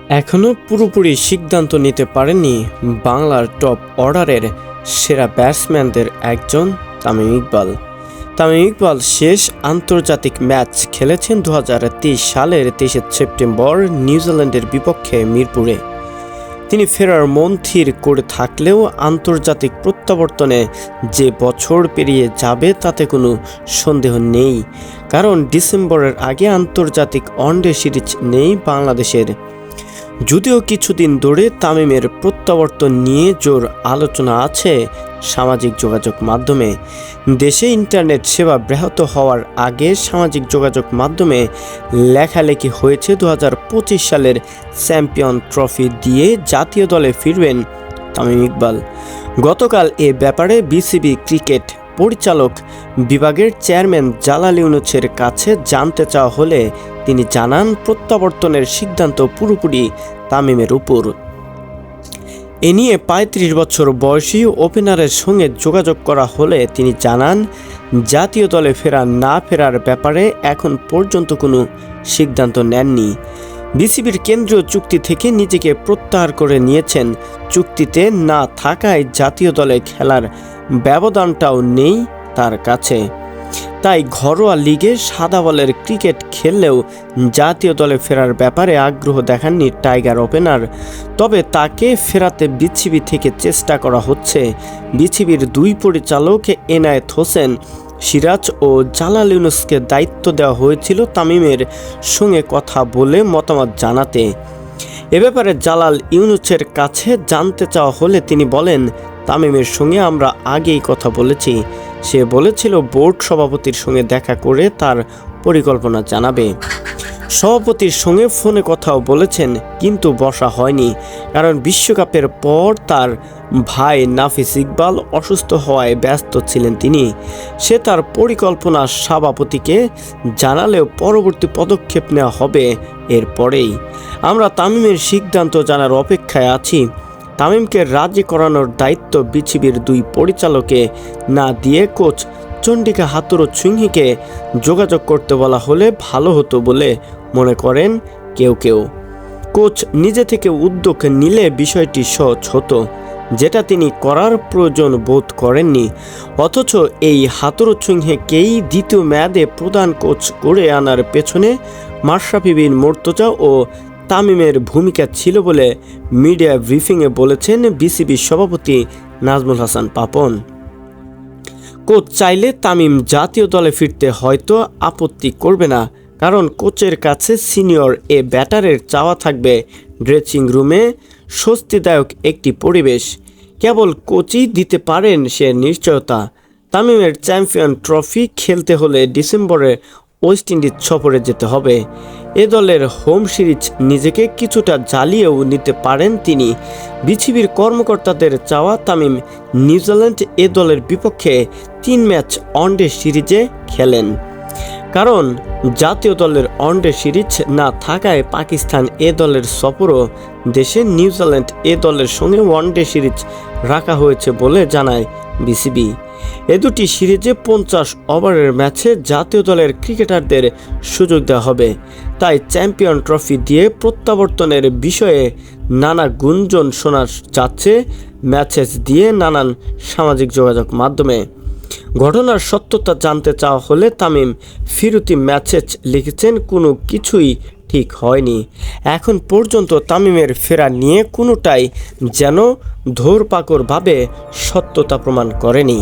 এখনও পুরোপুরি সিদ্ধান্ত নিতে পারেননি বাংলার টপ অর্ডারের সেরা ব্যাটসম্যানদের একজন তামিম ইকবাল। তামিম ইকবাল শেষ আন্তর্জাতিক ম্যাচ খেলেছেন 2023 সালের 23 সেপ্টেম্বর নিউজিল্যান্ডের বিপক্ষে মিরপুরে। তিনি ফেরার মন স্থির করে থাকলেও আন্তর্জাতিক প্রত্যাবর্তনে যে বছর পেরিয়ে যাবে তাতে কোনো সন্দেহ নেই, কারণ ডিসেম্বরের আগে আন্তর্জাতিক ওয়ানডে সিরিজ নেই বাংলাদেশের। যদিও কিছুদিন ধরে তামিমের প্রত্যাবর্তন নিয়ে জোর আলোচনা আছে সামাজিক যোগাযোগ মাধ্যমে। দেশে ইন্টারনেট সেবা ব্যাহত হওয়ার আগে সামাজিক যোগাযোগ মাধ্যমে লেখালেখি হয়েছে 2025 সালের চ্যাম্পিয়ন ট্রফি দিয়ে জাতীয় দলে ফিরবেন তামিম ইকবাল। গতকাল এ ব্যাপারে বিসিবি ক্রিকেট পরিচালক বিভাগের চেয়ারম্যান জালাল ইউনুসের কাছে জানতে চাওয়া হলে তিনি জানান, প্রত্যাবর্তনের সিদ্ধান্ত পুরোপুরি তামিমের উপর। এ নিয়ে 35 বছর বয়সী ওপেনারের সঙ্গে যোগাযোগ করা হলে তিনি জানান, জাতীয় দলে ফেরা না ফেরার ব্যাপারে এখন পর্যন্ত কোনো সিদ্ধান্ত নেননি। বিসিবির কেন্দ্রীয় চুক্তি থেকে নিজেকে প্রত্যাহার করে নিয়েছেন। চুক্তিতে না থাকায় জাতীয় দলে খেলার ব্যবধানটাও নেই তার কাছে। তাই ঘরোয়া লিগে সাদা বলের ক্রিকেট খেললেও জাতীয় দলে ফেরার ব্যাপারে আগ্রহ দেখাননি টাইগার ওপেনার। তবে তাকে ফেরাতে বিসিবি থেকে চেষ্টা করা হচ্ছে। বিসিবির দুই পরিচালক এনায়েত হোসেন সিরাজ ও জালাল ইউনুসকে দায়িত্ব দেওয়া হয়েছিল তামিমের সঙ্গে কথা বলে মতামত জানাতে। এ ব্যাপারে জালাল ইউনুসের কাছে জানতে চাওয়া হলে তিনি বলেন, তামিমের সঙ্গে আমরা আগেই কথা বলেছি। সে বলেছিল বোর্ড সভাপতির সঙ্গে দেখা করে তার পরিকল্পনা জানাবে। সভাপতির সঙ্গে ফোনে কথাও বলেছেন, কিন্তু বসা হয়নি, কারণ বিশ্বকাপের পর তার ভাই নাফিস ইকবাল অসুস্থ হওয়ায় ব্যস্ত ছিলেন তিনি। সে তার পরিকল্পনা সভাপতিকে জানালেও পরবর্তী পদক্ষেপ নেওয়া হবে এরপরেই। আমরা তামিমের সিদ্ধান্ত জানার অপেক্ষায় আছি। তামিমকে রাজি করানোর দায়িত্ব বিসিবির দুই পরিচালকে না দিয়ে কোচ চন্ডিকা হাথুরুসিংহেকে যোগাযোগ করতে বলা হলে ভালো হতো বলে মনে করেন কেউ কেউ। কোচ নিজে থেকে উদ্যোগ নিলে বিষয়টি সহজ হতো, যেটা তিনি করার প্রয়োজন বোধ করেননি। অথচ এই হাথুরুসিংহেকেই দ্বিতীয় মেয়াদে প্রধান কোচ করে আনার পেছনে মাশরাফি বিন মুর্তজা ও তামিমের ভূমিকা ছিল বলে মিডিয়া ব্রিফিংয়ে বলেছেন বিসিবির সভাপতি নাজমুল হাসান পাপন। কোচ চাইলে তামিম জাতীয় দলে ফিরতে হয়তো আপত্তি করবে না, কারণ কোচের কাছে সিনিয়র এ ব্যাটারের চাওয়া থাকবে ড্রেসিং রুমে স্বস্তিদায়ক একটি পরিবেশ। কেবল কোচই দিতে পারেন সে নিশ্চয়তা। তামিমের চ্যাম্পিয়ন ট্রফি খেলতে হলে ডিসেম্বরে ওয়েস্ট ইন্ডিজ সফরে যেতে হবে। এ দলের হোম সিরিজ নিজেকে কিছুটা জ্বালিয়েও নিতে পারেন তিনি। বিসিবির কর্মকর্তাদের চাওয়া তামিম নিউজিল্যান্ড এ দলের বিপক্ষে 3 ম্যাচ ওয়ানডে সিরিজে খেলেন, কারণ জাতীয় দলের ওয়ানডে সিরিজ না থাকায় পাকিস্তান এ দলের সফরও দেশে নিউজিল্যান্ড এ দলের সঙ্গে ওয়ানডে সিরিজ রাখা হয়েছে বলে জানায় বিসিবি। এ দুটি সিরিজে 50 ওভারের ম্যাচে জাতীয় দলের ক্রিকেটারদের সুযোগ দেওয়া হবে। তাই চ্যাম্পিয়ন ট্রফি দিয়ে প্রত্যাবর্তনের বিষয়ে নানা গুঞ্জন শোনা যাচ্ছে ম্যাচেস দিয়ে নানান সামাজিক যোগাযোগ মাধ্যমে। ঘটনার সত্যতা জানতে চাওয়া হলে তামিম ফিরতি ম্যাচেস লিখেছেন, কোনো কিছুই ঠিক হয়নি। এখন পর্যন্ত তামিমের ফেরা নিয়ে কোনোটাই যেন ধরপাকড়ভাবে সত্যতা প্রমাণ করেনি।